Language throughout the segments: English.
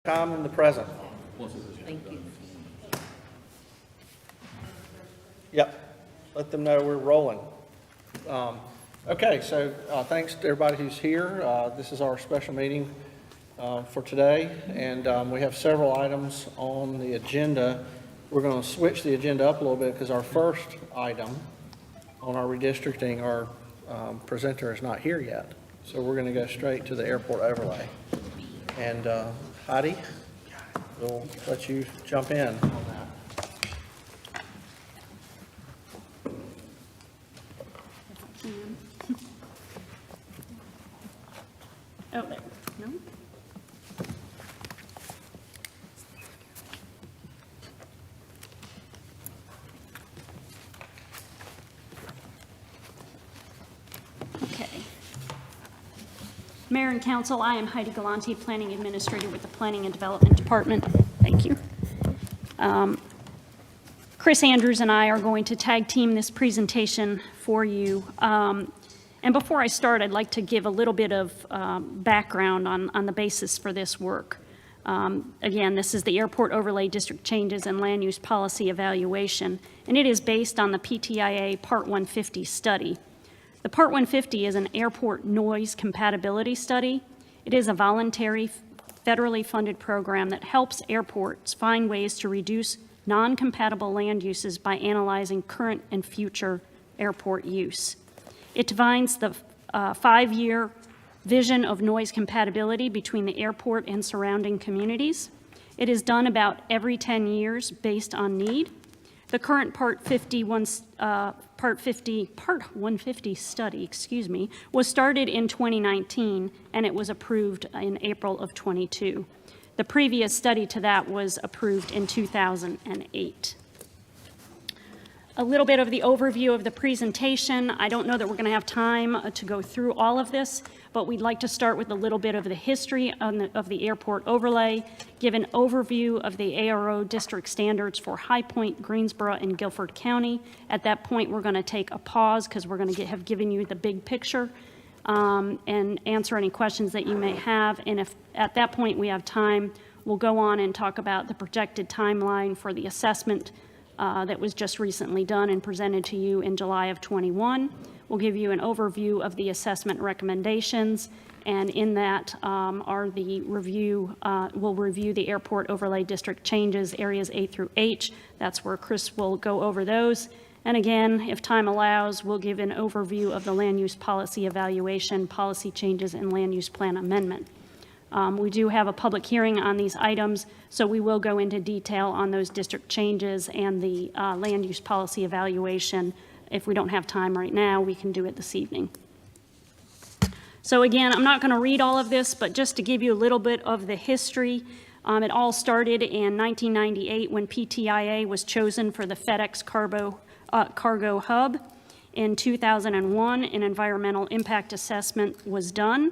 Time in the present. Thank you. Yep. Let them know we're rolling. Okay, so thanks to everybody who's here. This is our special meeting for today, and we have several items on the agenda. We're going to switch the agenda up a little bit because our first item on our redistricting, our presenter is not here yet. So we're going to go straight to the airport overlay. And Heidi, we'll let you jump in on that. Oh, there. No? Okay. Mayor and Council, I am Heidi Galante, Planning Administrator with the Planning and Development Department. Thank you. Chris Andrews and I are going to tag team this presentation for you. And before I start, I'd like to give a little bit of background on the basis for this work. Again, this is the Airport Overlay District Changes and Land Use Policy Evaluation, and it is based on the PTIA Part 150 study. The Part 150 is an airport noise compatibility study. It is a voluntary, federally funded program that helps airports find ways to reduce non-compatible land uses by analyzing current and future airport use. It defines the 5-year vision of noise compatibility between the airport and surrounding communities. It is done about every 10 years based on need. The current Part 150 study, was started in 2019, and it was approved in April of 22. The previous study to that was approved in 2008. A little bit of the overview of the presentation. I don't know that we're going to have time to go through all of this, but we'd like to start with a little bit of the history of the airport overlay, give an overview of the ARO district standards for High Point, Greensboro, and Guilford County. At that point, we're going to take a pause because we're going to have given you the big picture and answer any questions that you may have. And if at that point we have time, we'll go on and talk about the projected timeline for the assessment that was just recently done and presented to you in July of 21. We'll give you an overview of the assessment recommendations, and in that are the review, we'll review the airport overlay district changes, areas A through H. That's where Chris will go over those. And again, if time allows, we'll give an overview of the land use policy evaluation, policy changes, and land use plan amendment. We do have a public hearing on these items, so we will go into detail on those district changes and the land use policy evaluation. If we don't have time right now, we can do it this evening. So again, I'm not going to read all of this, but just to give you a little bit of the history, it all started in 1998 when PTIA was chosen for the FedEx Cargo Hub. In 2001, an environmental impact assessment was done.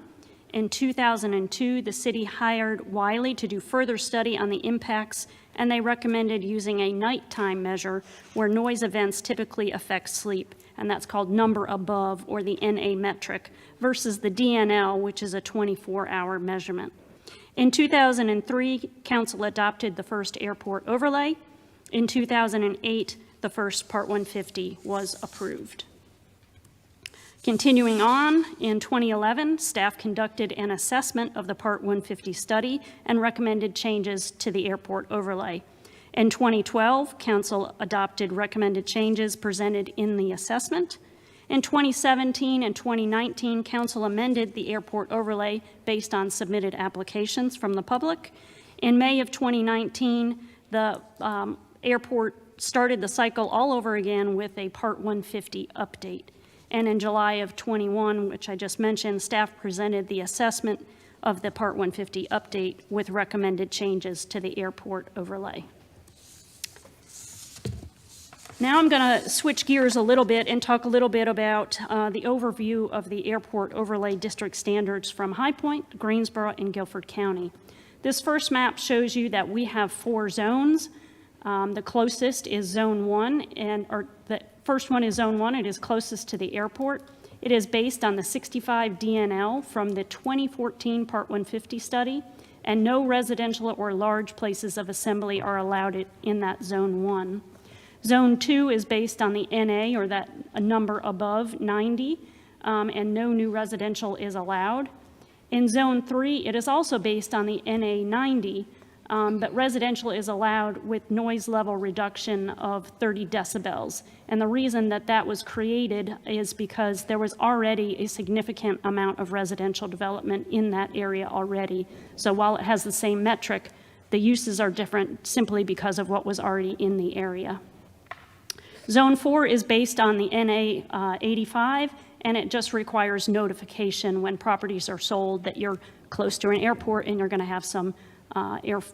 In 2002, the city hired Wiley to do further study on the impacts, and they recommended using a nighttime measure where noise events typically affect sleep, and that's called number above, or the NA metric, versus the DNL, which is a 24-hour measurement. In 2003, council adopted the first airport overlay. In 2008, the first Part 150 was approved. Continuing on, in 2011, staff conducted an assessment of the Part 150 study and recommended changes to the airport overlay. In 2012, council adopted recommended changes presented in the assessment. In 2017 and 2019, council amended the airport overlay based on submitted applications from the public. In May of 2019, the airport started the cycle all over again with a Part 150 update. And in July of 21, which I just mentioned, staff presented the assessment of the Part 150 update with recommended changes to the airport overlay. Now I'm going to switch gears a little bit and talk a little bit about the overview of the airport overlay district standards from High Point, Greensboro, and Guilford County. This first map shows you that we have 4 zones. The closest is Zone 1, the first one is Zone 1. It is closest to the airport. It is based on the 65 DNL from the 2014 Part 150 study and no residential or large places of assembly are allowed in that Zone 1. Zone 2 is based on the NA, or that a number above 90, and no new residential is allowed. In Zone 3, it is also based on the NA 90, but residential is allowed with noise level reduction of 30 decibels. And the reason that that was created is because there was already a significant amount of residential development in that area already. So while it has the same metric, the uses are different simply because of what was already in the area. Zone 4 is based on the NA 85, and it just requires notification when properties are sold that you're close to an airport and you're going to have some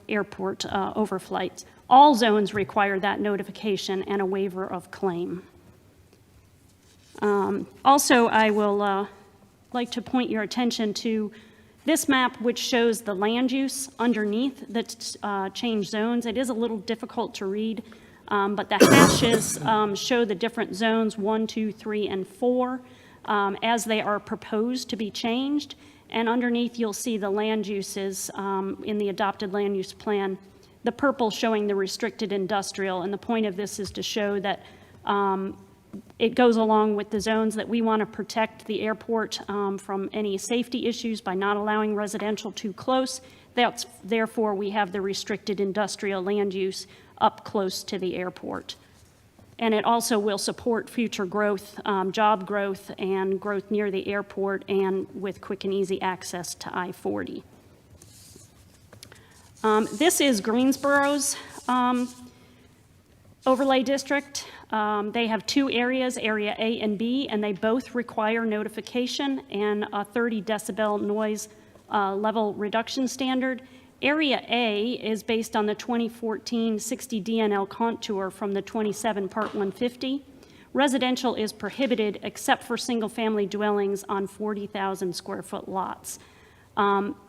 airport overflights. All zones require that notification and a waiver of claim. Also, I will like to point your attention to this map, which shows the land use underneath the changed zones. It is a little difficult to read, but the hashes show the different zones 1, 2, 3, and 4 as they are proposed to be changed. And underneath, you'll see the land uses in the adopted land use plan, the purple showing the restricted industrial. And the point of this is to show that it goes along with the zones that we want to protect the airport from any safety issues by not allowing residential too close. Therefore, we have the restricted industrial land use up close to the airport. And it also will support future growth, job growth, and growth near the airport and with quick and easy access to I-40. This is Greensboro's overlay district. They have two areas, Area A and B, and they both require notification and a 30 decibel noise level reduction standard. Area A is based on the 2014 60 DNL contour from the 27 Part 150. Residential is prohibited except for single-family dwellings on 40,000 square foot lots.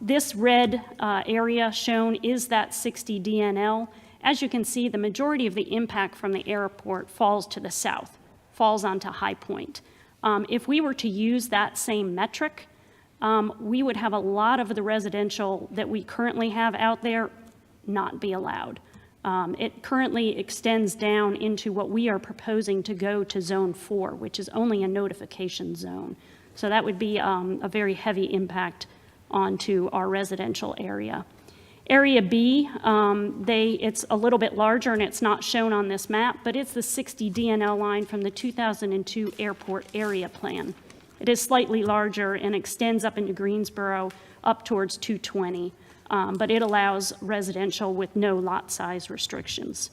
This red area shown is that 60 DNL. As you can see, the majority of the impact from the airport falls to the south, falls onto High Point. If we were to use that same metric, we would have a lot of the residential that we currently have out there not be allowed. It currently extends down into what we are proposing to go to Zone 4, which is only a notification zone. So that would be a very heavy impact onto our residential area. Area B, it's a little bit larger and it's not shown on this map, but it's the 60 DNL line from the 2002 Airport Area Plan. It is slightly larger and extends up into Greensboro up towards 220, but it allows residential with no lot size restrictions.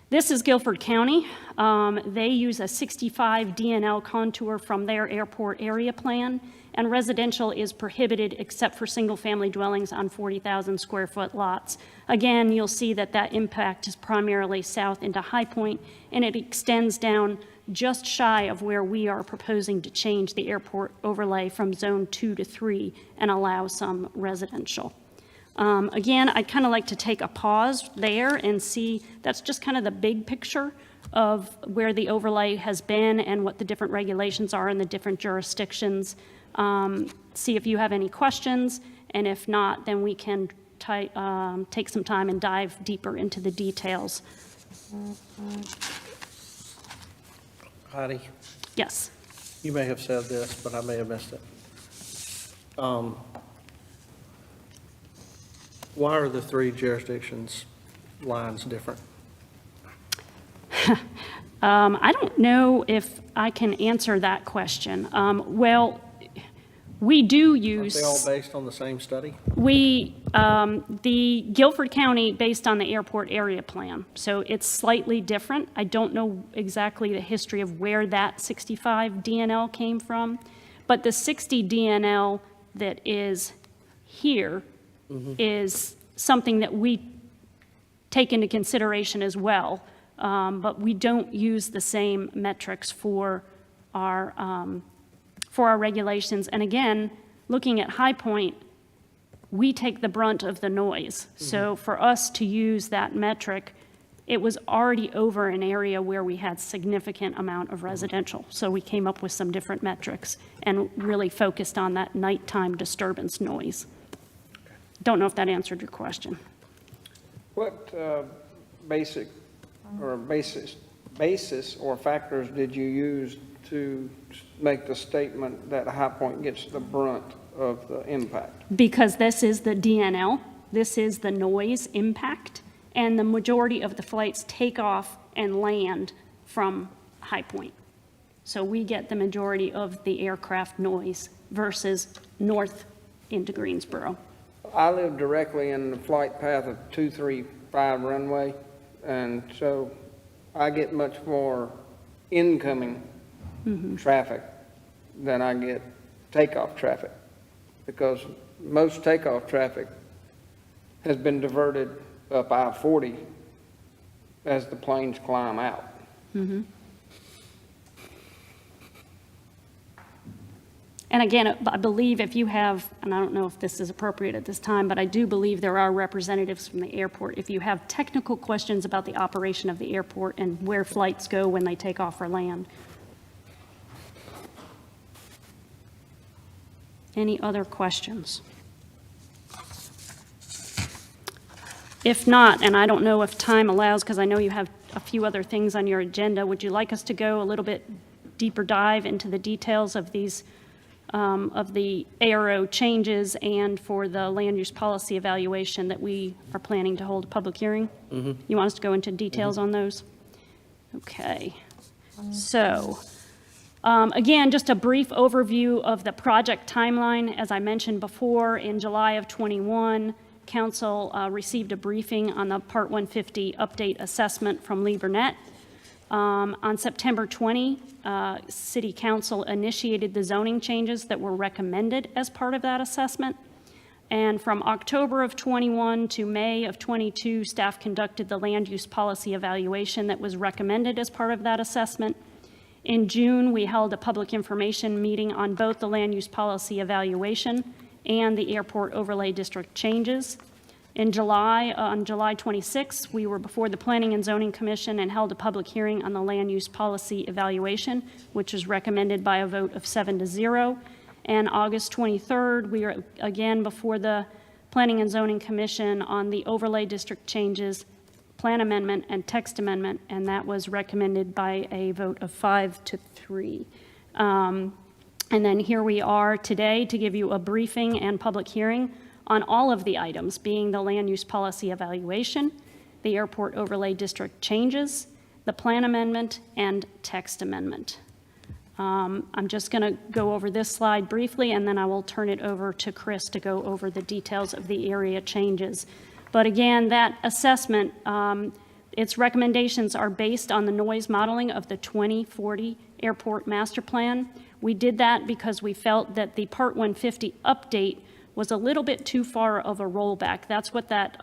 This is Guilford County. They use a 65 DNL contour from their airport area plan, and residential is prohibited except for single-family dwellings on 40,000 square foot lots. Again, you'll see that that impact is primarily south into High Point, and it extends down just shy of where we are proposing to change the airport overlay from Zone 2 to 3 and allow some residential. Again, I'd kind of like to take a pause there and see, that's just kind of the big picture of where the overlay has been and what the different regulations are in the different jurisdictions. See if you have any questions, and if not, then we can take some time and dive deeper into the details. Heidi, Yes. you may have said this, but I may have missed it. Why are the three jurisdictions lines different? I don't know if I can answer that question. Well, we do use... Are they all based on the same study? The Guilford County based on the airport area plan, so it's slightly different. I don't know exactly the history of where that 65 DNL came from, but the 60 DNL that is here is something that we take into consideration as well, but we don't use the same metrics for our regulations. And again, looking at High Point, we take the brunt of the noise. So for us to use that metric, it was already over an area where we had significant amount of residential. So we came up with some different metrics and really focused on that nighttime disturbance noise. Okay. Don't know if that answered your question. What basic or basis or factors did you use to make the statement that High Point gets the brunt of the impact? Because this is the DNL, this is the noise impact, and the majority of the flights take off and land from High Point. So we get the majority of the aircraft noise versus north into Greensboro. I live directly in the flight path of 235 runway, and so I get much more incoming traffic than I get takeoff traffic, because most takeoff traffic has been diverted up I-40 as the planes climb out. And again, I believe if you have, and I don't know if this is appropriate at this time, but I do believe there are representatives from the airport. If you have technical questions about the operation of the airport and where flights go when they take off or land. Any other questions? If not, and I don't know if time allows, because I know you have a few other things on your agenda, would you like us to go a little bit deeper dive into the details of these of the ARO changes and for the land use policy evaluation that we are planning to hold a public hearing? You want us to go into details on those? Okay. So, again, just a brief overview of the project timeline. As I mentioned before, in July of '21, Council received a briefing on the Part 150 update assessment from Lee Burnett. On September 20, City Council initiated the zoning changes that were recommended as part of that assessment. And from October of '21 to May of '22, staff conducted the land use policy evaluation that was recommended as part of that assessment. In June, we held a public information meeting on both the land use policy evaluation and the airport overlay district changes. In July, on July 26, we were before the Planning and Zoning Commission and held a public hearing on the land use policy evaluation, which was recommended by a vote of 7-0. And August 23rd, we were again before the Planning and Zoning Commission on the overlay district changes, plan amendment, and text amendment, and that was recommended by a vote of 5-3. And then here we are today to give you a briefing and public hearing on all of the items, being the land use policy evaluation, the airport overlay district changes, the plan amendment, and text amendment. I'm just going to go over this slide briefly, and then I will turn it over to Chris to go over the details of the area changes. But again, that assessment, its recommendations are based on the noise modeling of the 2040 Airport Master Plan. We did that because we felt that the Part 150 update was a little bit too far of a rollback. That's what that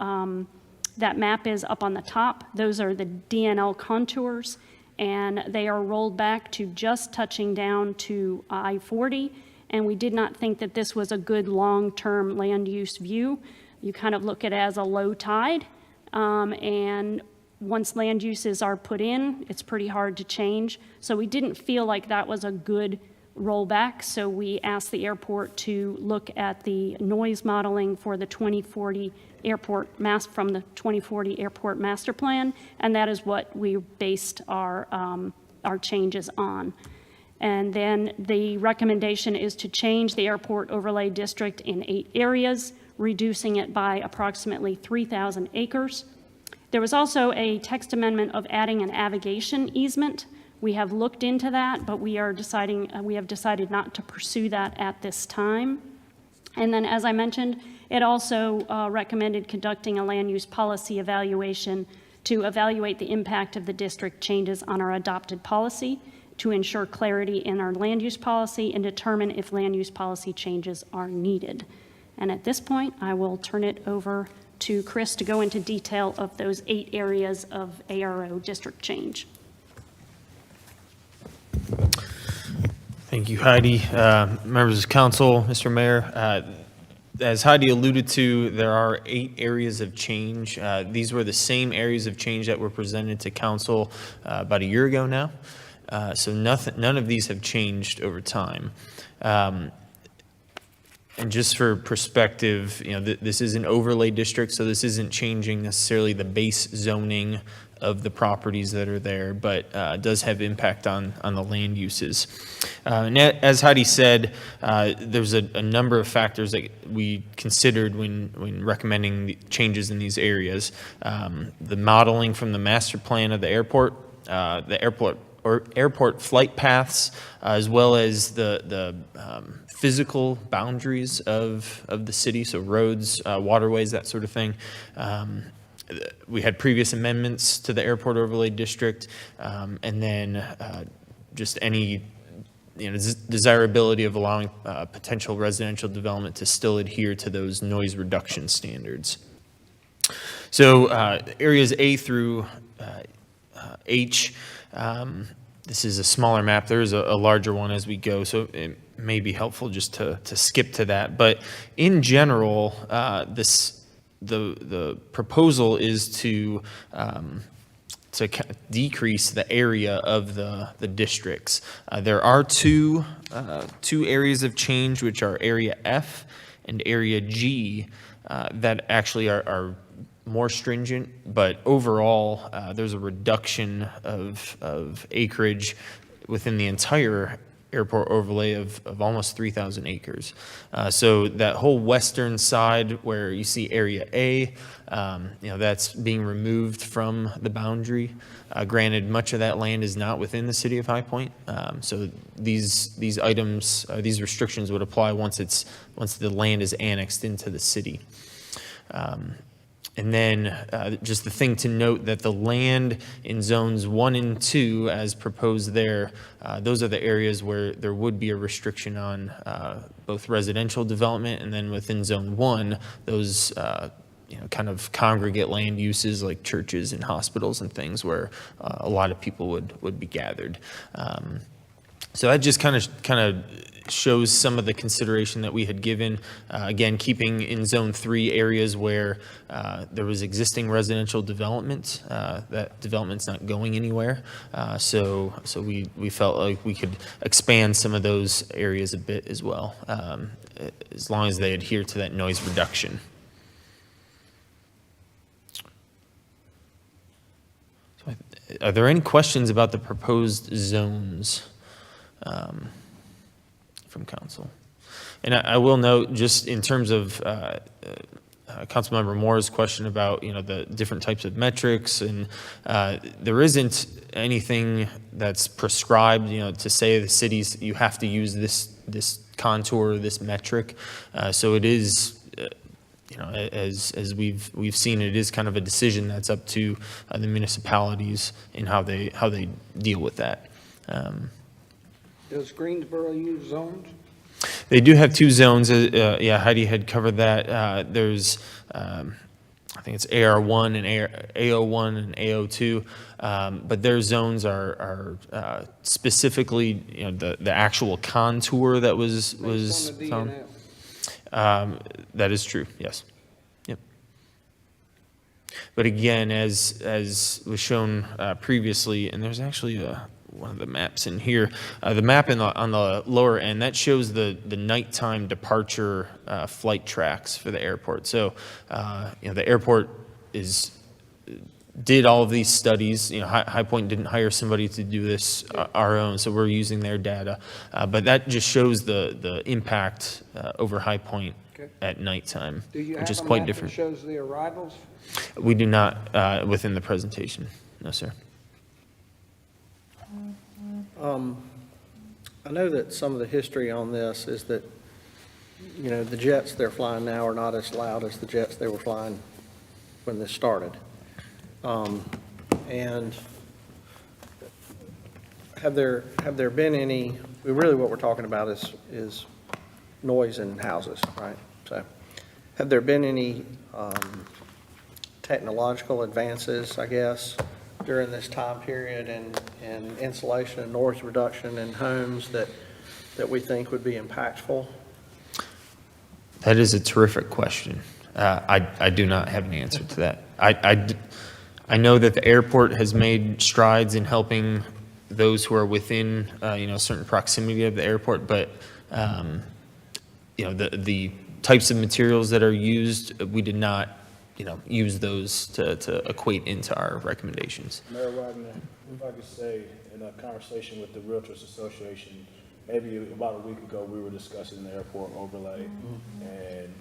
map is up on the top. Those are the DNL contours, and they are rolled back to just touching down to I-40, and we did not think that this was a good long-term land use view. You kind of look at it as a low tide, and once land uses are put in, it's pretty hard to change. So we didn't feel like that was a good rollback, so we asked the airport to look at the noise modeling for the 2040 from the 2040 Airport Master Plan, and that is what we based our changes on. And then the recommendation is to change the airport overlay district in 8 areas, reducing it by approximately 3,000 acres. There was also a text amendment of adding an navigation easement. We have looked into that, but we have decided not to pursue that at this time. And then, as I mentioned, it also recommended conducting a land use policy evaluation to evaluate the impact of the district changes on our adopted policy, to ensure clarity in our land use policy and determine if land use policy changes are needed. And at this point, I will turn it over to Chris to go into detail of those 8 areas of ARO district change. Thank you, Heidi. Members of council, Mr. Mayor, as Heidi alluded to, there are 8 areas of change. These were the same areas of change that were presented to council about a year ago now. So none of these have changed over time. And just for perspective, this is an overlay district, so this isn't changing necessarily the base zoning of the properties that are there, but does have impact on the land uses. And as Heidi said, there's a number of factors that we considered when recommending the changes in these areas. The modeling from the master plan of the airport flight paths, as well as the physical boundaries of the city, so roads, waterways, that sort of thing. We had previous amendments to the airport overlay district, and then just any desirability of allowing potential residential development to still adhere to those noise reduction standards. So areas A through H, this is a smaller map. There is a larger one as we go, so it may be helpful just to skip to that. But in general, the proposal is to decrease the area of the districts. There are two areas of change, which are Area F and Area G, that actually are more stringent, but overall, there's a reduction of acreage within the entire airport overlay of almost 3,000 acres. So that whole western side where you see Area A, that's being removed from the boundary. Granted, much of that land is not within the city of High Point. So these items, these restrictions would apply once the land is annexed into the city. And then just the thing to note that the land in zones 1 and 2, as proposed there, those are the areas where there would be a restriction on both residential development, and then within zone 1, those kind of congregate land uses like churches and hospitals and things where a lot of people would be gathered. So that just kind of shows some of the consideration that we had given. Again, keeping in zone 3 areas where there was existing residential development. That development's not going anywhere. So we felt like we could expand some of those areas a bit as well, as long as they adhere to that noise reduction. So are there any questions about the proposed zones from council? And I will note, just in terms of Councilmember Moore's question about the different types of metrics, and there isn't anything that's prescribed to say the cities you have to use this contour, this metric. So it is as we've seen, it is kind of a decision that's up to the municipalities in how they deal with that. Does Greensboro use zones? They do have 2 zones. Heidi had covered that. There's, I think it's AR1 and AO1 and AO2, but their zones are specifically, the actual contour that was Based on the found. DNL. That is true. Yes. Yep. But again, as was shown previously, and there's actually one of the maps in here. The map on the lower end, that shows the nighttime departure flight tracks for the airport. So, the airport did all of these studies. High Point didn't hire somebody to do this our own, so we're using their data. But that just shows the impact over High Point at nighttime, which is quite different. Do you have a map that shows the arrivals? We do not within the presentation. No, sir. I know that some of the history on this is that, the jets they're flying now are not as loud as the jets they were flying when this started. And have there been any, really what we're talking about is noise in houses, right? So have there been any technological advances, I guess, during this time period and insulation and noise reduction in homes that we think would be impactful? That is a terrific question. I do not have an answer to that. I know that the airport has made strides in helping those who are within, certain proximity of the airport, but the types of materials that are used, we did not, use those to equate into our recommendations. Mayor Wagner, if I could say, in a conversation with the Realtors Association, maybe about a week ago, we were discussing the airport overlay, and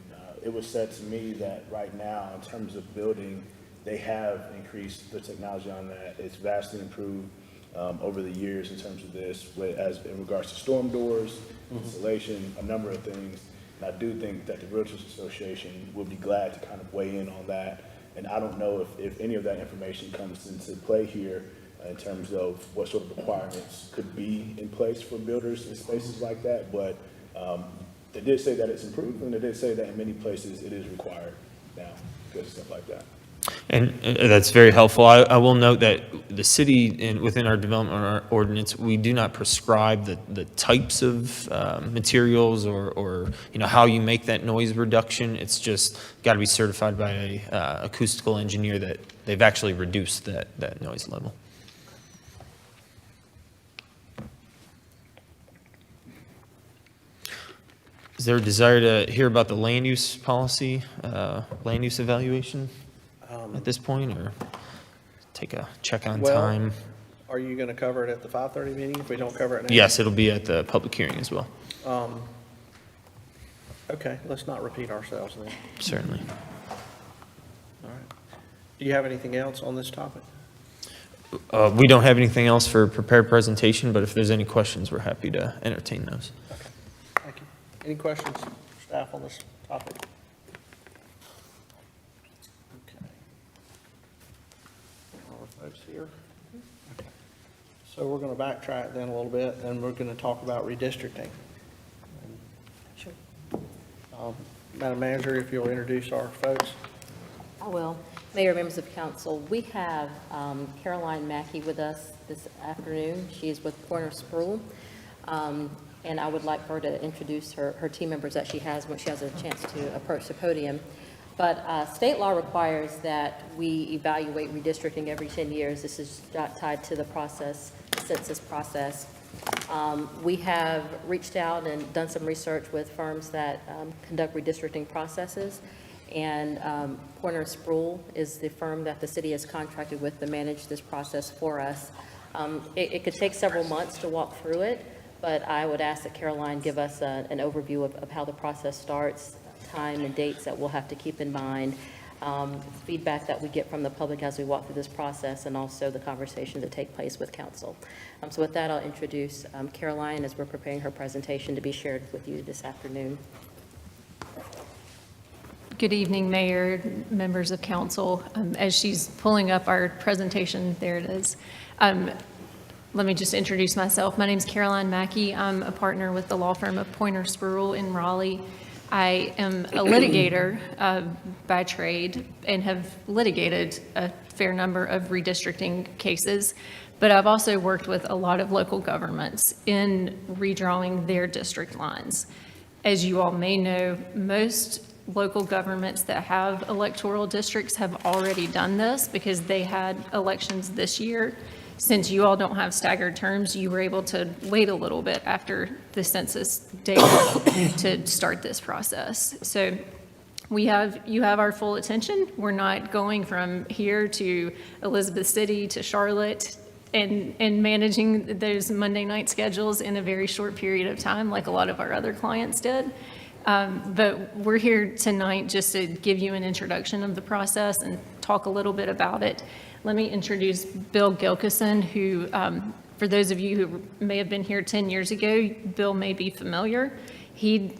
it was said to me that right now, in terms of building, they have increased the technology on that. It's vastly improved over the years in terms of this, as in regards to storm doors, installation, a number of things. And I do think that the Realtors Association will be glad to kind of weigh in on that. And I don't know if any of that information comes into play here in terms of what sort of requirements could be in place for builders in spaces like that. But they did say that it's improved, and they did say that in many places it is required now, because of stuff like that. And that's very helpful. I will note that the city, within our development ordinance, we do not prescribe the types of materials or how you make that noise reduction. It's just got to be certified by a acoustical engineer that they've actually reduced that noise level. Is there a desire to hear about the land use policy, land use evaluation at this point, or take a check on Well, time? Are you going to cover it at the 5:30 meeting if we don't cover it now? Yes, it'll be at the public hearing as well, Okay, let's not repeat ourselves then. certainly. All right. Do you have anything else on this topic? We don't have anything else for prepared presentation, but if there's any questions, we're happy to entertain those. Okay, thank you. Any questions, staff, on this topic? Okay. All the folks here? Okay. So we're going to backtrack then a little bit, and we're going to talk about redistricting. Sure. Madam Manager, if you'll introduce our folks. I will. Mayor, members of council, we have Caroline Mackey with us this afternoon. She is with Pointer Spruill, and I would like her to introduce her team members that she has when she has a chance to approach the podium. But state law requires that we evaluate redistricting every 10 years. This is tied to the process, the census process. We have reached out and done some research with firms that conduct redistricting processes. And Pointer Spruill is the firm that the city has contracted with to manage this process for us. It could take several months to walk through it, but I would ask that Caroline give us an overview of how the process starts, time and dates that we'll have to keep in mind, feedback that we get from the public as we walk through this process, and also the conversations that take place with council. So with that, I'll introduce Caroline as we're preparing her presentation to be shared with you this afternoon. Good evening, Mayor, members of council. As she's pulling up our presentation, there it is. Let me just introduce myself. My name is Caroline Mackey. I'm a partner with the law firm of Pointer Spruill in Raleigh. I am a litigator by trade and have litigated a fair number of redistricting cases, but I've also worked with a lot of local governments in redrawing their district lines. As you all may know, most local governments that have electoral districts have already done this because they had elections this year. Since you all don't have staggered terms, you were able to wait a little bit after the census data to start this process. So you have our full attention. We're not going from here to Elizabeth City to Charlotte and managing those Monday night schedules in a very short period of time like a lot of our other clients did. But we're here tonight just to give you an introduction of the process and talk a little bit about it. Let me introduce Bill Gilkison, who, for those of you who may have been here 10 years ago, Bill may be familiar. He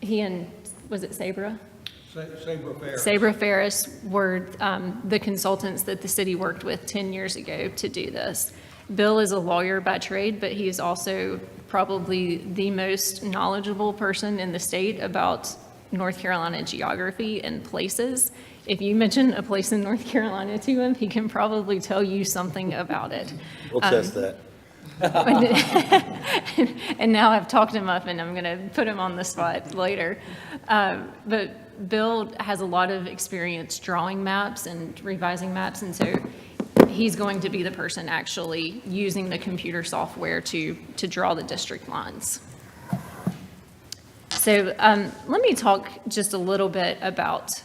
and, was it Sabra? Sabra Ferris. Sabra Ferris were the consultants that the city worked with 10 years ago to do this. Bill is a lawyer by trade, but he is also probably the most knowledgeable person in the state about North Carolina geography and places. If you mention a place in North Carolina to him, he can probably tell you something about it. We'll test that. And now I've talked him up and I'm going to put him on the spot later. But Bill has a lot of experience drawing maps and revising maps, and so he's going to be the person actually using the computer software to draw the district lines. So let me talk just a little bit about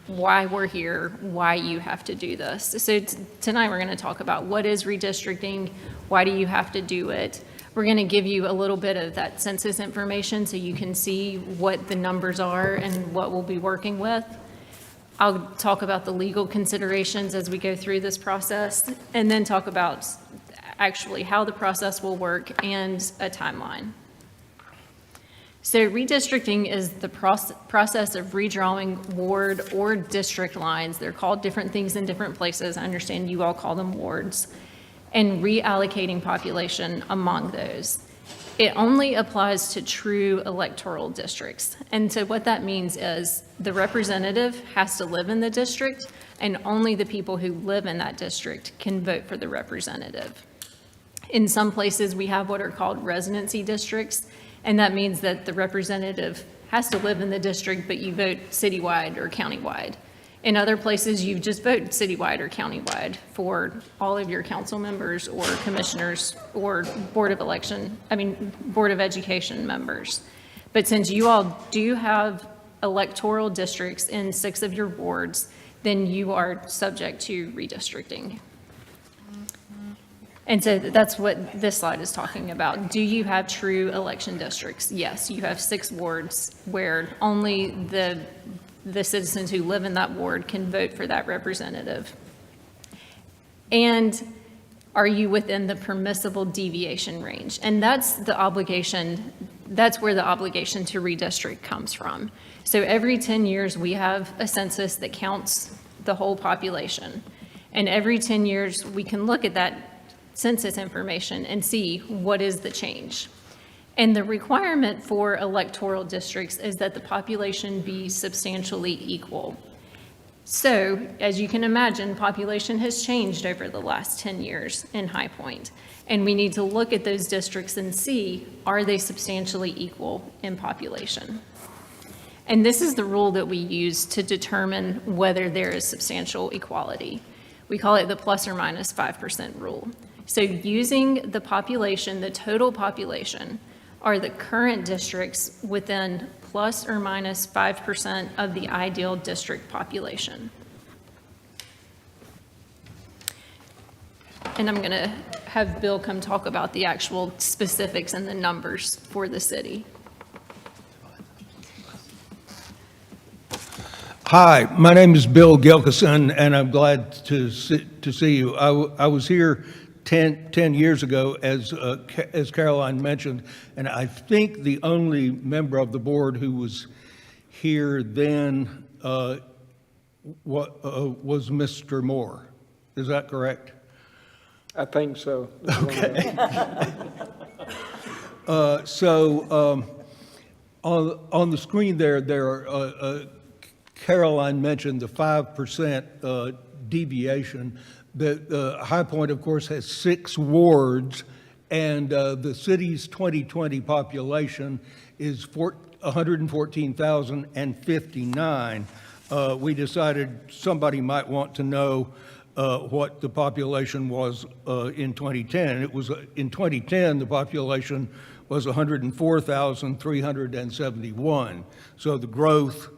why we're here, why you have to do this. So tonight we're going to talk about what is redistricting, why do you have to do it. We're going to give you a little bit of that census information so you can see what the numbers are and what we'll be working with. I'll talk about the legal considerations as we go through this process, and then talk about actually how the process will work and a timeline. So redistricting is the process of redrawing ward or district lines. They're called different things in different places. I understand you all call them wards, and reallocating population among those. It only applies to true electoral districts. And so what that means is the representative has to live in the district, and only the people who live in that district can vote for the representative. In some places, we have what are called residency districts, and that means that the representative has to live in the district, but you vote citywide or countywide. In other places, you just vote citywide or countywide for all of your council members or commissioners or Board of Education members. But since you all do have electoral districts in 6 of your wards, then you are subject to redistricting. And so that's what this slide is talking about. Do you have true election districts? Yes, you have 6 wards where only the citizens who live in that ward can vote for that representative. And are you within the permissible deviation range? And that's the obligation, that's where the obligation to redistrict comes from. So every 10 years, we have a census that counts the whole population. And every 10 years, we can look at that census information and see what is the change. And the requirement for electoral districts is that the population be substantially equal. So, as you can imagine, population has changed over the last 10 years in High Point. And we need to look at those districts and see, are they substantially equal in population? And this is the rule that we use to determine whether there is substantial equality. We call it the plus or minus 5% rule. So using the population, the total population, are the current districts within plus or minus 5% of the ideal district population. And I'm going to have Bill come talk about the actual specifics and the numbers for the city. Hi, my name is Bill Gilkison, and I'm glad to see you. I was here 10 years ago, as Caroline mentioned, and I think the only member of the board who was here then was Mr. Moore. Is that correct? I think so. Okay. On the screen there are, Caroline mentioned the 5% deviation. The High Point, of course, has 6 wards, and the city's 2020 population is 114,059. We decided somebody might want to know what the population was in 2010. It was in 2010, the population was 104,371. So the growth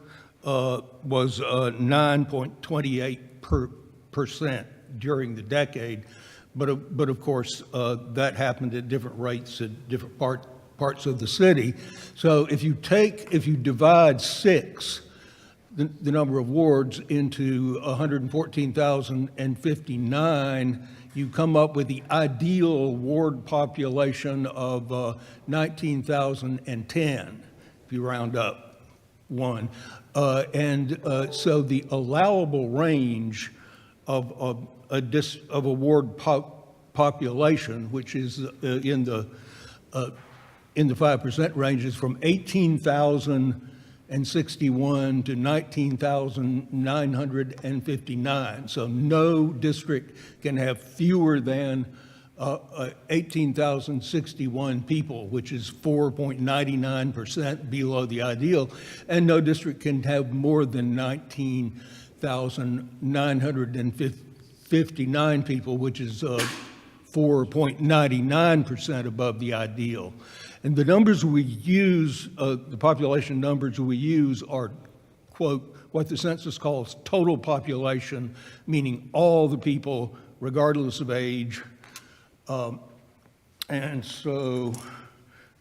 was 9.28% during the decade, but of course that happened at different rates at different parts of the city. So if you divide 6, the number of wards, into 114,059, you come up with the ideal ward population of 19,010, if you round up 1. So the allowable range of a ward population, which is in the 5% range, is from 18,061 to 19,959. So no district can have fewer than 18,061 people, which is 4.99% below the ideal, and no district can have more than 19,959 people, which is 4.99% above the ideal. And the numbers we use, the population numbers we use are, quote, what the census calls total population, meaning all the people, regardless of age. And so,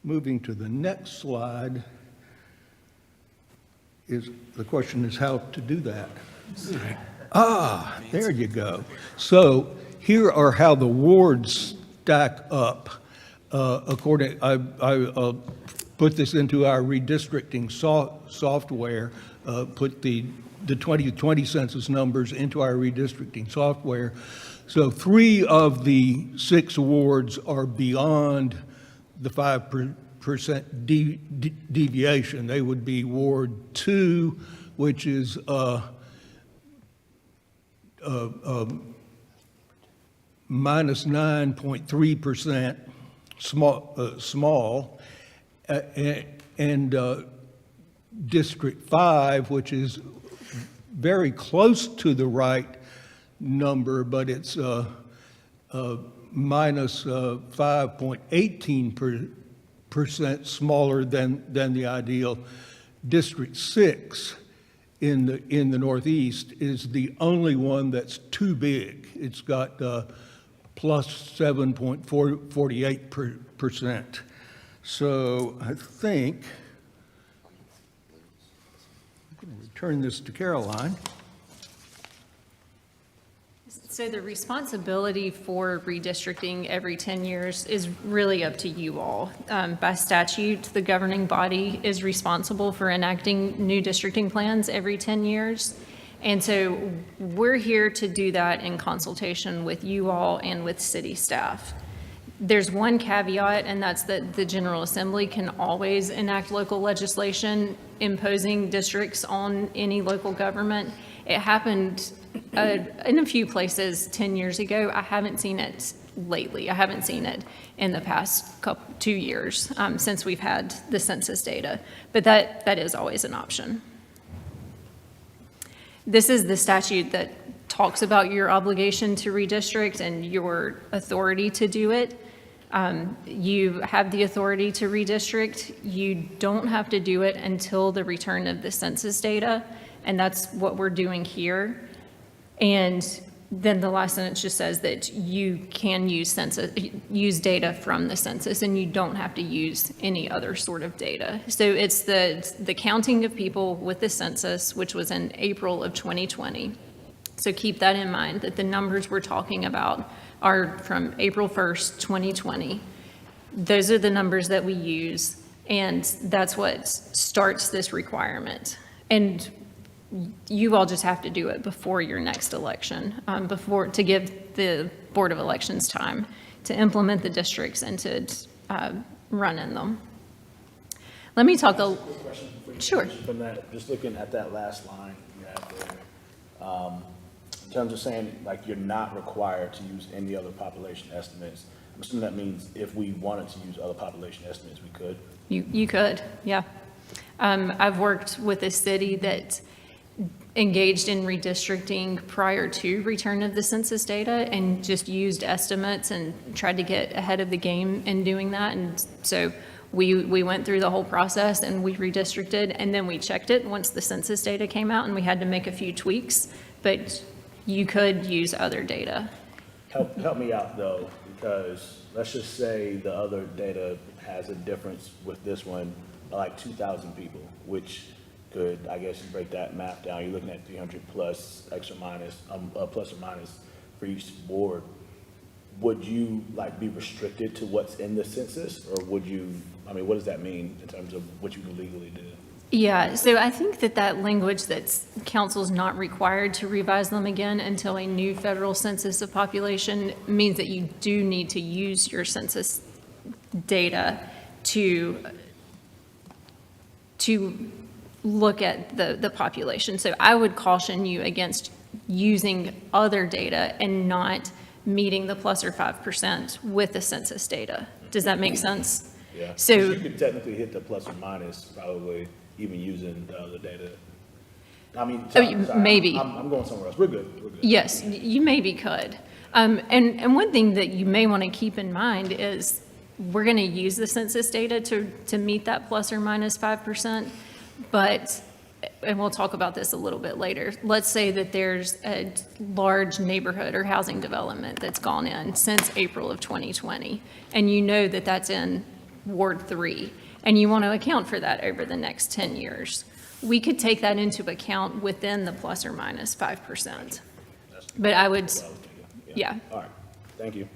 moving to the next slide, the question is how to do that. There you go. So here are how the wards stack up. I put this into our redistricting software, put the 2020 census numbers into our redistricting software. So 3 of the 6 wards are beyond the 5% deviation. They would be Ward 2, which is minus 9.3% small, and District 5, which is very close to the right number, but it's minus 5.18% smaller than the ideal. District 6 in the Northeast is the only one that's too big. It's got plus 7.48%. So I think I'm going to return this to Caroline. So the responsibility for redistricting every 10 years is really up to you all. By statute, the governing body is responsible for enacting new districting plans every 10 years. And so we're here to do that in consultation with you all and with city staff. There's one caveat, and that's that the General Assembly can always enact local legislation imposing districts on any local government. It happened in a few places 10 years ago. I haven't seen it lately. I haven't seen it in the past 2 years since we've had the census data, but that is always an option. This is the statute that talks about your obligation to redistrict and your authority to do it. You have the authority to redistrict. You don't have to do it until the return of the census data, and that's what we're doing here. And then the last sentence just says that you can use data from the census, and you don't have to use any other sort of data. So it's the counting of people with the census, which was in April of 2020. So keep that in mind, that the numbers we're talking about are from April 1st, 2020. Those are the numbers that we use, and that's what starts this requirement. And you all just have to do it before your next election, to give the Board of Elections time to implement the districts and to run in them. Let me talk a sure. From that, just looking at that last line you have there, in terms of saying like you're not required to use any other population estimates, I'm assuming that means if we wanted to use other population estimates, we could? You could, yeah. I've worked with a city that engaged in redistricting prior to return of the census data and just used estimates and tried to get ahead of the game in doing that. And so we went through the whole process and we redistricted, and then we checked it once the census data came out, and we had to make a few tweaks, but you could use other data. Help me out though, because let's just say the other data has a difference with this one, like 2,000 people, which could, I guess, you break that math down, you're looking at 300 plus, plus or minus for each board. Would you like be restricted to what's in the census, or would you, I mean, what does that mean in terms of what you can legally do? Yeah, so I think that language that's council's not required to revise them again until a new federal census of population means that you do need to use your census data to look at the population. So I would caution you against using other data and not meeting the plus or 5% with the census data. Does that make sense? Yeah, So you could technically hit the plus or minus probably even using the other data. I mean, sorry, maybe. I'm going somewhere else. We're good. yes, you maybe could. And one thing that you may want to keep in mind is we're going to use the census data to meet that plus or minus 5%, but, and we'll talk about this a little bit later, let's say that there's a large neighborhood or housing development that's gone in since April of 2020, and you know that that's in Ward 3, and you want to account for that over the next 10 years. We could take that into account within the plus or minus 5%. But I would, yeah. All right, thank you.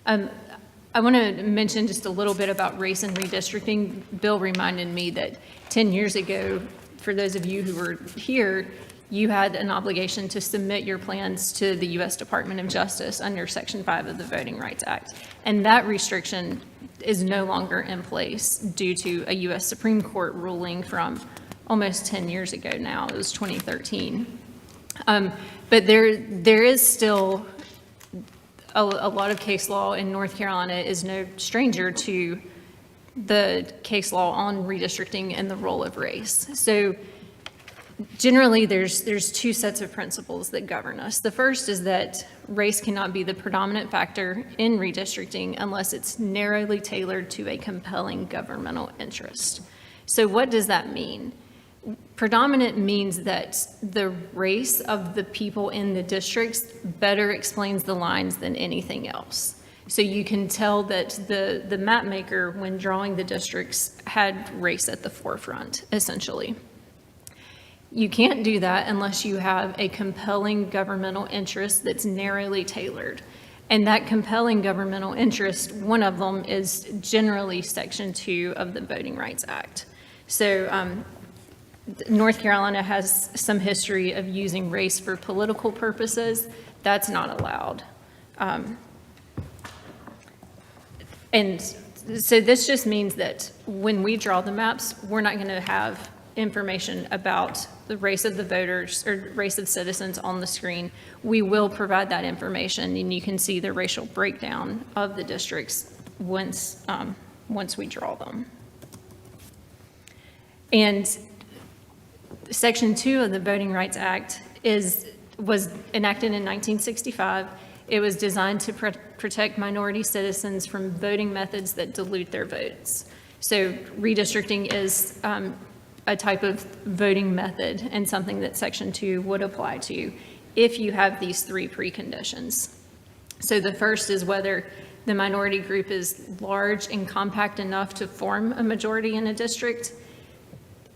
I want to mention just a little bit about race and redistricting. Bill reminded me that 10 years ago, for those of you who were here, you had an obligation to submit your plans to the U.S. Department of Justice under Section 5 of the Voting Rights Act. And that restriction is no longer in place due to a U.S. Supreme Court ruling from almost 10 years ago now. It was 2013. But there is still a lot of case law, and North Carolina is no stranger to the case law on redistricting and the role of race. So generally, there's two sets of principles that govern us. The first is that race cannot be the predominant factor in redistricting unless it's narrowly tailored to a compelling governmental interest. So what does that mean? Predominant means that the race of the people in the districts better explains the lines than anything else. So you can tell that the map maker, when drawing the districts, had race at the forefront, essentially. You can't do that unless you have a compelling governmental interest that's narrowly tailored. And that compelling governmental interest, one of them is generally Section 2 of the Voting Rights Act. So North Carolina has some history of using race for political purposes. That's not allowed. And so this just means that when we draw the maps, we're not going to have information about the race of the voters or race of citizens on the screen. We will provide that information, and you can see the racial breakdown of the districts once we draw them. And Section 2 of the Voting Rights Act was enacted in 1965. It was designed to protect minority citizens from voting methods that dilute their votes. So redistricting is a type of voting method and something that Section 2 would apply to if you have these three preconditions. So the first is whether the minority group is large and compact enough to form a majority in a district.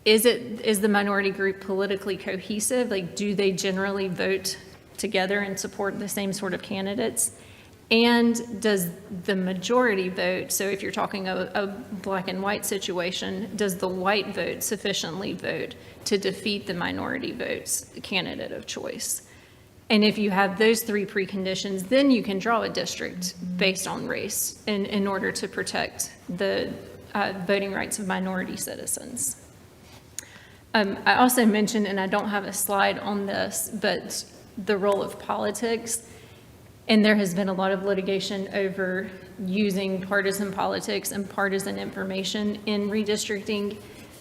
Is the minority group politically cohesive? Like, do they generally vote together and support the same sort of candidates? And does the majority vote, so if you're talking a black and white situation, does the white vote sufficiently vote to defeat the minority votes candidate of choice? And if you have those three preconditions, then you can draw a district based on race in order to protect the voting rights of minority citizens. I also mentioned, and I don't have a slide on this, but the role of politics. And there has been a lot of litigation over using partisan politics and partisan information in redistricting.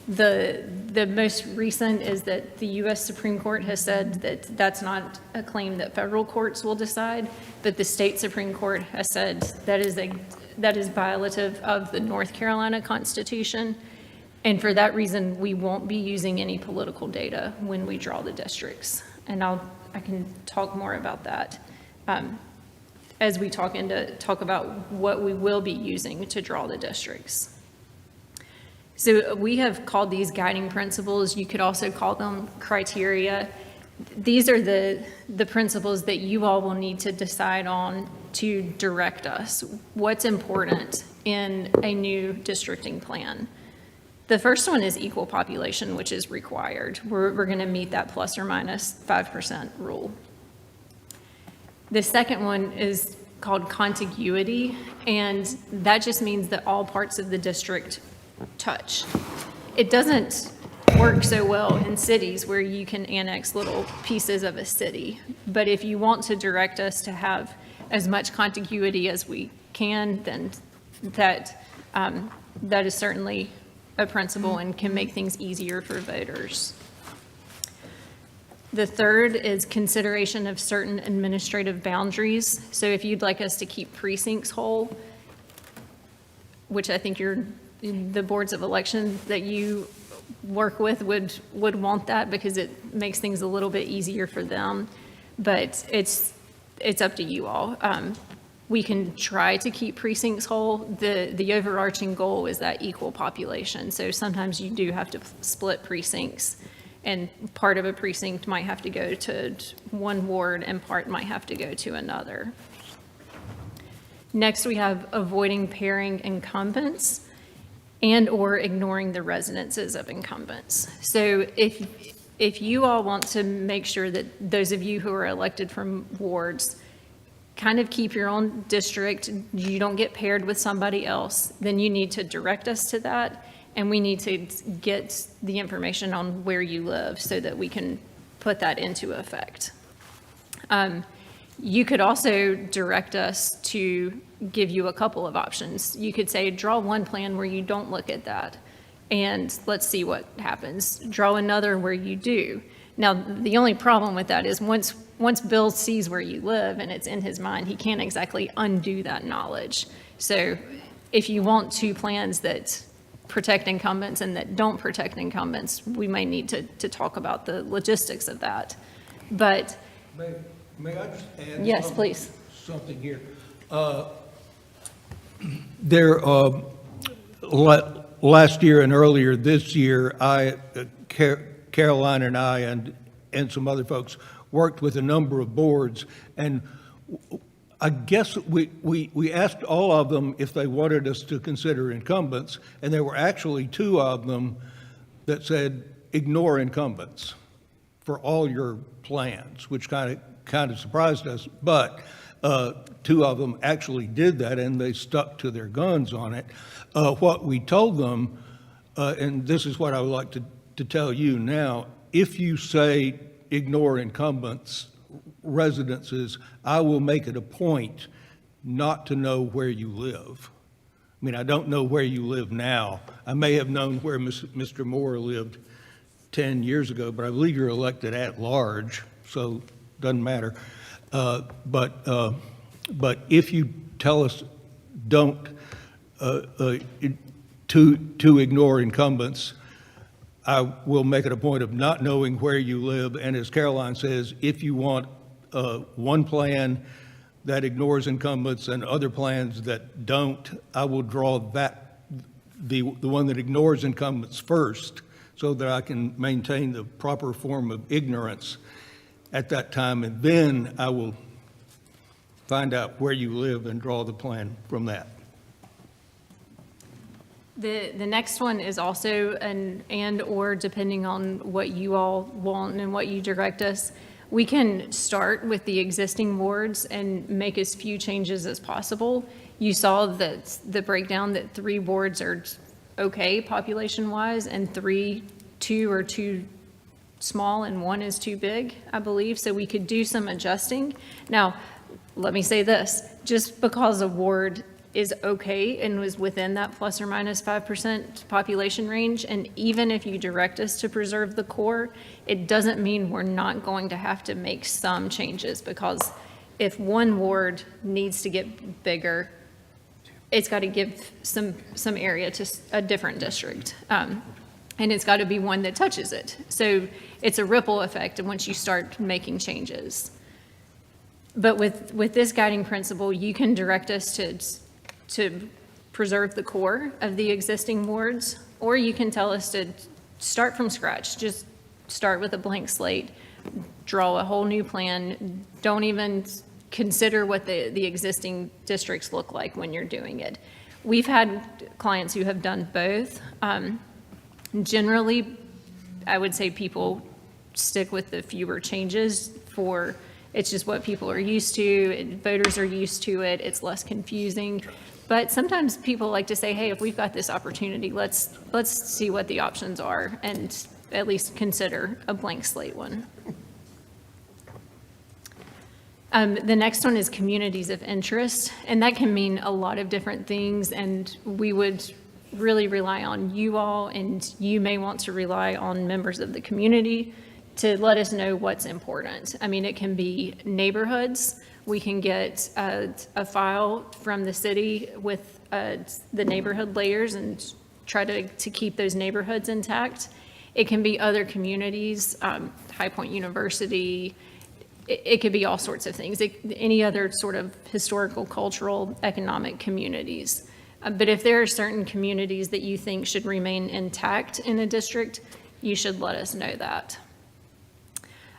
The most recent is that the U.S. Supreme Court has said that that's not a claim that federal courts will decide, but the state Supreme Court has said that is violative of the North Carolina Constitution. And for that reason, we won't be using any political data when we draw the districts. And I can talk more about that as we talk about what we will be using to draw the districts. So we have called these guiding principles. You could also call them criteria. These are the principles that you all will need to decide on to direct us. What's important in a new districting plan? The first one is equal population, which is required. We're going to meet that plus or minus 5% rule. The second one is called contiguity, and that just means that all parts of the district touch. It doesn't work so well in cities where you can annex little pieces of a city, but if you want to direct us to have as much contiguity as we can, then that is certainly a principle and can make things easier for voters. The third is consideration of certain administrative boundaries. So if you'd like us to keep precincts whole, which I think the boards of election that you work with would want that because it makes things a little bit easier for them. But it's up to you all. We can try to keep precincts whole. The overarching goal is that equal population. So sometimes you do have to split precincts, and part of a precinct might have to go to one ward and part might have to go to another. Next, we have avoiding pairing incumbents and/or ignoring the residences of incumbents. So if you all want to make sure that those of you who are elected from wards kind of keep your own district, you don't get paired with somebody else, then you need to direct us to that, and we need to get the information on where you live so that we can put that into effect. You could also direct us to give you a couple of options. You could say, draw one plan where you don't look at that, and let's see what happens. Draw another where you do. Now, the only problem with that is once Bill sees where you live and it's in his mind, he can't exactly undo that knowledge. So if you want two plans that protect incumbents and that don't protect incumbents, we may need to talk about the logistics of that. But May I just add? yes, please. Something here. Last year and earlier this year, Caroline and I and some other folks worked with a number of boards, and I guess we asked all of them if they wanted us to consider incumbents, and there were actually two of them that said, ignore incumbents for all your plans, which kind of surprised us, but two of them actually did that, and they stuck to their guns on it. What we told them, and this is what I would like to tell you now, if you say ignore incumbents, residences, I will make it a point not to know where you live. I mean, I don't know where you live now. I may have known where Mr. Moore lived 10 years ago, but I believe you're elected at large, so it doesn't matter. But if you tell us don't to ignore incumbents, I will make it a point of not knowing where you live. And as Caroline says, if you want one plan that ignores incumbents and other plans that don't, I will draw the one that ignores incumbents first so that I can maintain the proper form of ignorance at that time. And then I will find out where you live and draw the plan from that. The next one is also an and/or, depending on what you all want and what you direct us. We can start with the existing wards and make as few changes as possible. You saw that the breakdown that 3 wards are okay population-wise, and 2 are too small and 1 is too big, I believe. So we could do some adjusting. Now, let me say this, just because a ward is okay and was within that plus or minus 5% population range, and even if you direct us to preserve the core, it doesn't mean we're not going to have to make some changes, because if one ward needs to get bigger, it's got to give some area to a different district. And it's got to be one that touches it. So it's a ripple effect once you start making changes. But with this guiding principle, you can direct us to preserve the core of the existing wards, or you can tell us to start from scratch. Just start with a blank slate, draw a whole new plan. Don't even consider what the existing districts look like when you're doing it. We've had clients who have done both. Generally, I would say people stick with the fewer changes for, it's just what people are used to, voters are used to it, it's less confusing. But sometimes people like to say, hey, if we've got this opportunity, let's see what the options are and at least consider a blank slate one. The next one is communities of interest, and that can mean a lot of different things, and we would really rely on you all, and you may want to rely on members of the community to let us know what's important. I mean, it can be neighborhoods. We can get a file from the city with the neighborhood layers and try to keep those neighborhoods intact. It can be other communities, High Point University. It could be all sorts of things. Any other sort of historical, cultural, economic communities. But if there are certain communities that you think should remain intact in a district, you should let us know that.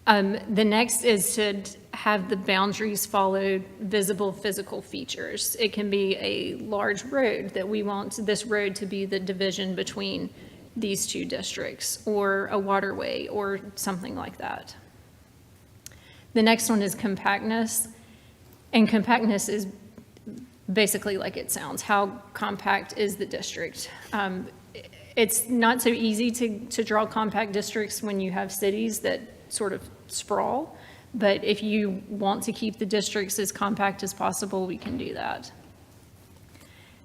The next is to have the boundaries follow visible physical features. It can be a large road that we want this road to be the division between these two districts, or a waterway, or something like that. The next one is compactness, and compactness is basically like it sounds. How compact is the district? It's not so easy to draw compact districts when you have cities that sort of sprawl, but if you want to keep the districts as compact as possible, we can do that.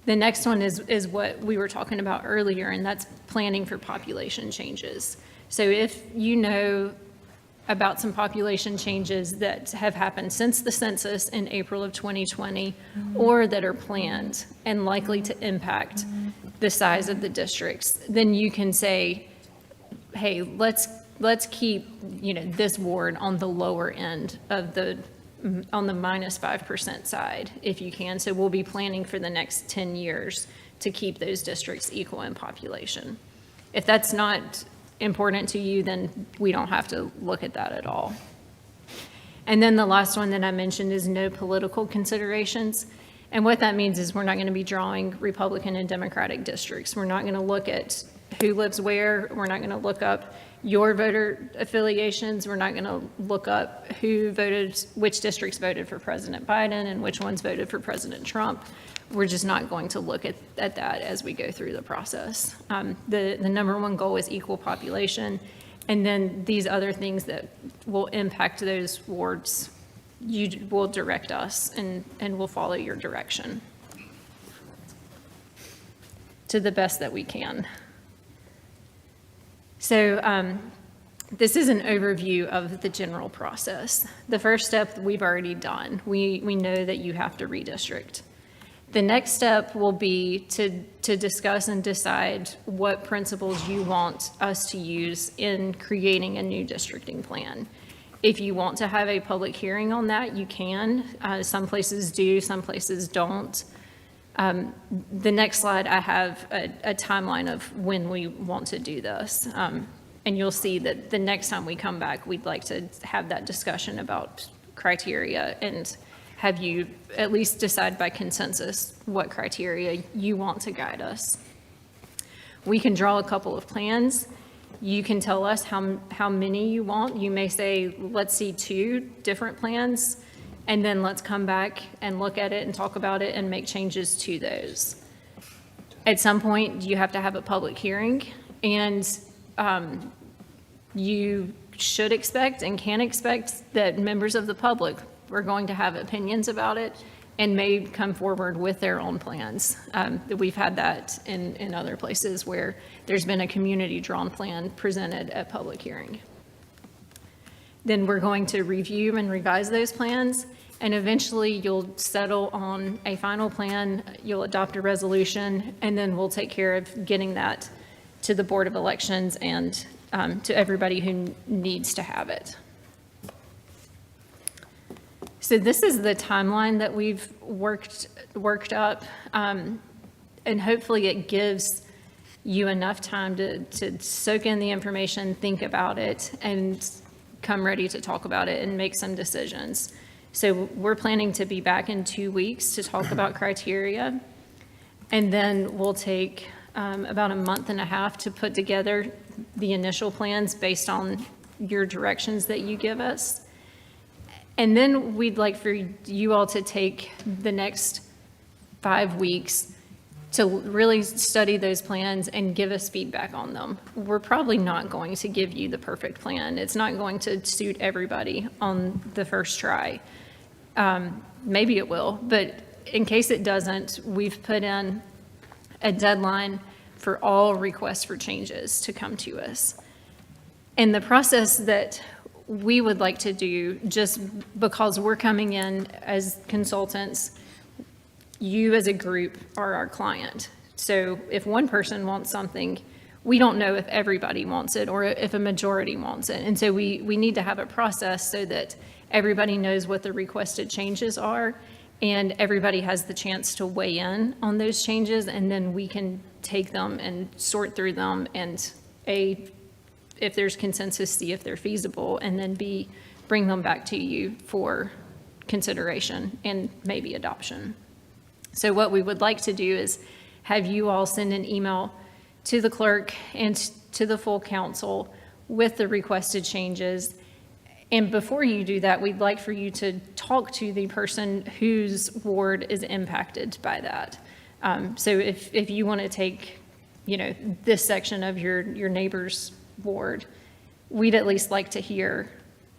The next one is what we were talking about earlier, and that's planning for population changes. So if you know about some population changes that have happened since the census in April of 2020, or that are planned and likely to impact the size of the districts, then you can say, hey, let's keep, this ward on the lower end of on the -5% side, if you can. So we'll be planning for the next 10 years to keep those districts equal in population. If that's not important to you, then we don't have to look at that at all. And then the last one that I mentioned is no political considerations. And what that means is we're not going to be drawing Republican and Democratic districts. We're not going to look at who lives where. We're not going to look up your voter affiliations. We're not going to look up which districts voted for President Biden and which ones voted for President Trump. We're just not going to look at that as we go through the process. The number one goal is equal population, and then these other things that will impact those wards, you will direct us and we'll follow your direction to the best that we can. So this is an overview of the general process. The first step we've already done. We know that you have to redistrict. The next step will be to discuss and decide what principles you want us to use in creating a new districting plan. If you want to have a public hearing on that, you can. Some places do, some places don't. The next slide, I have a timeline of when we want to do this. And you'll see that the next time we come back, we'd like to have that discussion about criteria and have you at least decide by consensus what criteria you want to guide us. We can draw a couple of plans. You can tell us how many you want. You may say, let's see 2 different plans, and then let's come back and look at it and talk about it and make changes to those. At some point, you have to have a public hearing, and you should expect and can expect that members of the public are going to have opinions about it and may come forward with their own plans. We've had that in other places where there's been a community-drawn plan presented at public hearing. Then we're going to review and revise those plans, and eventually you'll settle on a final plan, you'll adopt a resolution, and then we'll take care of getting that to the Board of Elections and to everybody who needs to have it. So this is the timeline that we've worked up, and hopefully it gives you enough time to soak in the information, think about it, and come ready to talk about it and make some decisions. So we're planning to be back in 2 weeks to talk about criteria, and then we'll take about a month and a half to put together the initial plans based on your directions that you give us. And then we'd like for you all to take the next 5 weeks to really study those plans and give us feedback on them. We're probably not going to give you the perfect plan. It's not going to suit everybody on the first try. Maybe it will, but in case it doesn't, we've put in a deadline for all requests for changes to come to us. And the process that we would like to do, just because we're coming in as consultants, you as a group are our client. So if one person wants something, we don't know if everybody wants it or if a majority wants it. And so we need to have a process so that everybody knows what the requested changes are and everybody has the chance to weigh in on those changes, and then we can take them and sort through them and if there's consensus, see if they're feasible, and then B, bring them back to you for consideration and maybe adoption. So what we would like to do is have you all send an email to the clerk and to the full council with the requested changes. And before you do that, we'd like for you to talk to the person whose ward is impacted by that. So if you want to take, this section of your neighbor's ward, we'd at least like to hear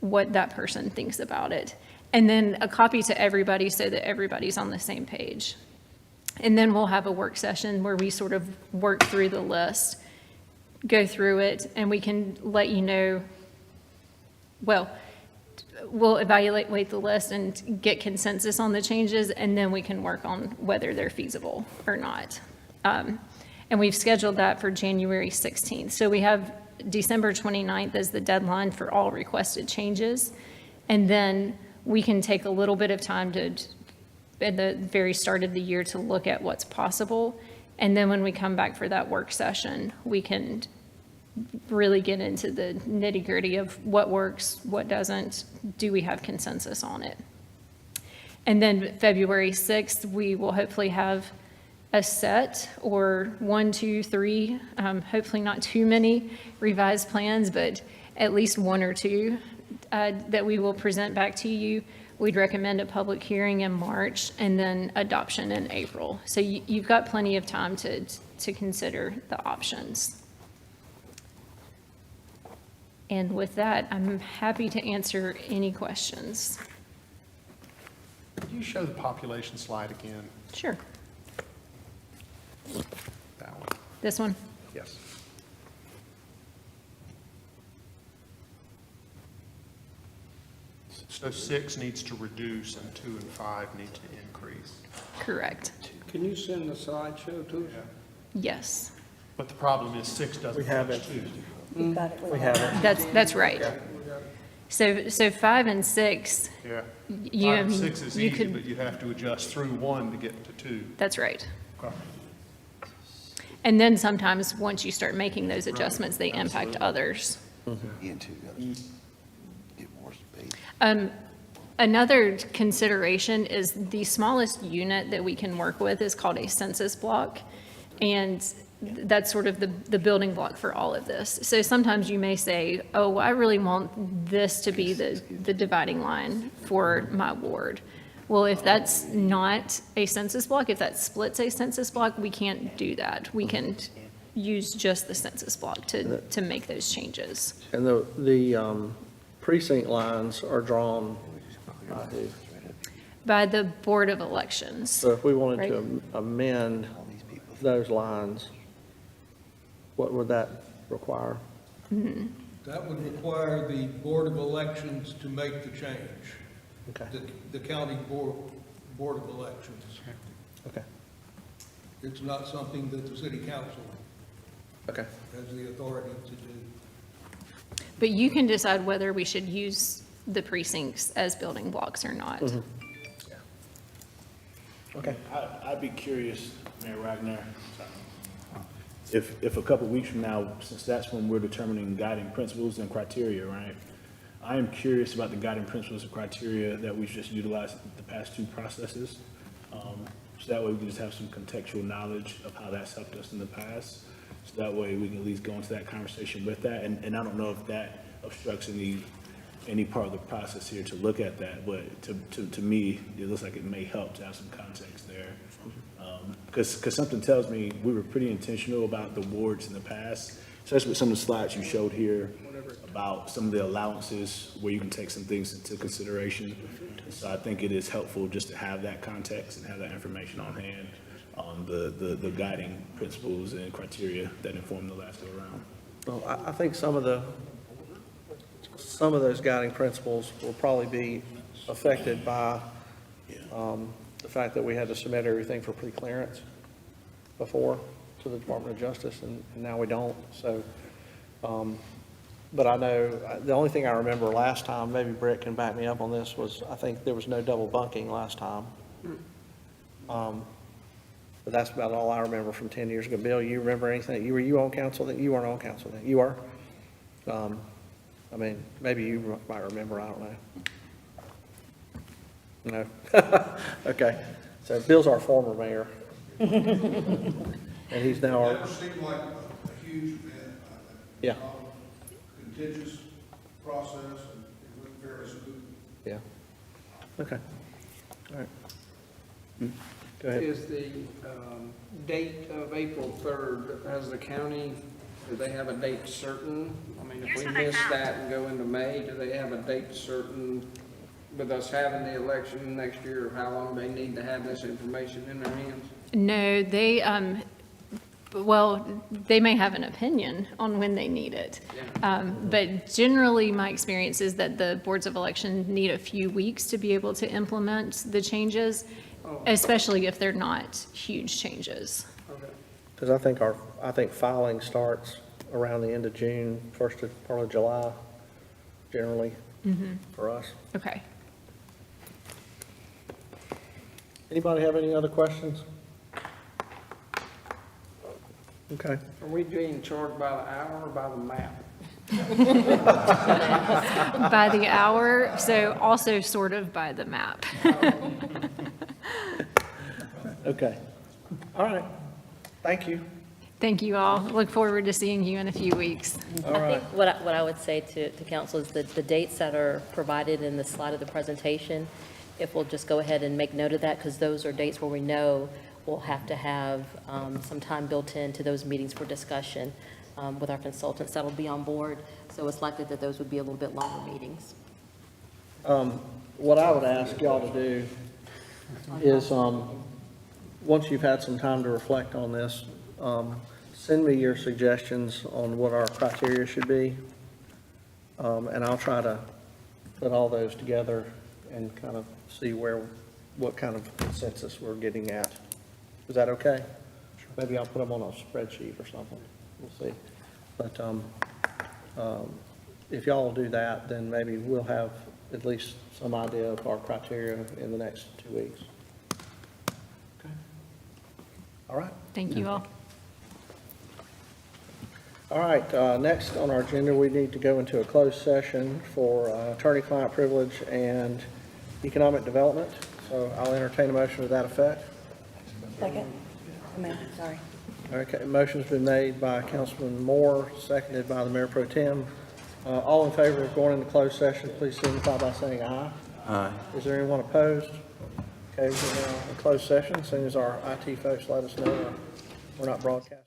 what that person thinks about it. And then a copy to everybody so that everybody's on the same page. And then we'll have a work session where we sort of work through the list, go through it, and we can let you know, well, we'll evaluate the list and get consensus on the changes, and then we can work on whether they're feasible or not. And we've scheduled that for January 16th. So we have December 29th as the deadline for all requested changes. And then we can take a little bit of time at the very start of the year to look at what's possible. And then when we come back for that work session, we can really get into the nitty-gritty of what works, what doesn't, do we have consensus on it. And then February 6th, we will hopefully have a set or 1, 2, 3, hopefully not too many revised plans, but at least 1 or 2 that we will present back to you. We'd recommend a public hearing in March and then adoption in April. So you've got plenty of time to consider the options. And with that, I'm happy to answer any questions. Could you show the population slide again? Sure. That one. This one? Yes. So 6 needs to reduce and 2 and 5 need to increase. Correct. Can you send the slideshow to us? Yes. But the problem is 6 doesn't match 2. We have it. That's right. So 5 and 6, Yeah. 5 you and 6 is you easy, could- but you have to adjust through 1 to get to 2. that's right. Okay. And then sometimes, once you start making those adjustments, they impact others. Another consideration is the smallest unit that we can work with is called a census block. And that's sort of the building block for all of this. So sometimes you may say, oh, I really want this to be the dividing line for my ward. Well, if that's not a census block, if that splits a census block, we can't do that. We can use just the census block to make those changes. And the precinct lines are drawn by who? By the Board of Elections. So if we wanted to amend those lines, what would that require? That would require the Board of Elections to make the change. Okay. The county board of elections. Okay. It's not something that the city council Okay. has the authority to do. But you can decide whether we should use the precincts as building blocks or not. Okay. I'd be curious, Mayor Wagner, if a couple of weeks from now, since that's when we're determining guiding principles and criteria, right? I am curious about the guiding principles and criteria that we've just utilized the past 2 processes. So that way we can just have some contextual knowledge of how that's helped us in the past. So that way we can at least go into that conversation with that. And I don't know if that obstructs any part of the process here to look at that, but to me, it looks like it may help to have some context there. Because something tells me we were pretty intentional about the wards in the past, especially with some of the slides you showed here about some of the allowances where you can take some things into consideration. So I think it is helpful just to have that context and have that information on hand on the guiding principles and criteria that inform the last go around. Well, I think some of the some of those guiding principles will probably be affected by the fact that we had to submit everything for pre-clearance before to the Department of Justice, and now we don't. So, but I know, the only thing I remember last time, maybe Brett can back me up on this, was I think there was no double bunking last time. But that's about all I remember from 10 years ago. Bill, you remember anything? Were you on council then? You weren't on council then? You were? I mean, maybe you might remember, I don't know. No? Okay. So Bill's our former mayor. And he's now our, That seemed like a huge event. Yeah. Contentious process, and it went very smooth. yeah. Okay. All right. Go ahead. Is the date of April 3rd, has the county, do they have a date certain? I mean, if we miss that and go into May, do they have a date certain with us having the election next year, or how long they need to have this information in their hands? No, they may have an opinion on when they need it. But generally, my experience is that the boards of election need a few weeks to be able to implement the changes, especially if they're not huge changes. Okay. Because I think filing starts around the end of June, first part of July, generally, for us. Okay. Anybody have any other questions? Okay. Are we being charged by the hour or by the map? By the hour, so also sort of by the map. Okay. All right. Thank you. Thank you all. Look forward to seeing you in a few weeks. All I right. think what I would say to council is that the dates that are provided in the slide of the presentation, if we'll just go ahead and make note of that, because those are dates where we know we'll have to have some time built into those meetings for discussion with our consultants that'll be on board. So it's likely that those would be a little bit longer meetings. What I would ask y'all to do is, once you've had some time to reflect on this, send me your suggestions on what our criteria should be. And I'll try to put all those together and kind of see what kind of consensus we're getting at. Is that okay? Maybe I'll put them on a spreadsheet or something. We'll see. But if y'all will do that, then maybe we'll have at least some idea of our criteria in the next 2 weeks. Okay. All right. Thank you all. All right, next on our agenda, we need to go into a closed session for attorney-client privilege and economic development. So I'll entertain a motion to that effect. Second. Sorry. Okay, motion's been made by Councilman Moore, seconded by the Mayor Pro Tem. All in favor of going into closed session, please signify by saying aye. Aye. Is there anyone opposed? Okay, we're now in closed session. As soon as our IT folks let us know we're not broadcasting.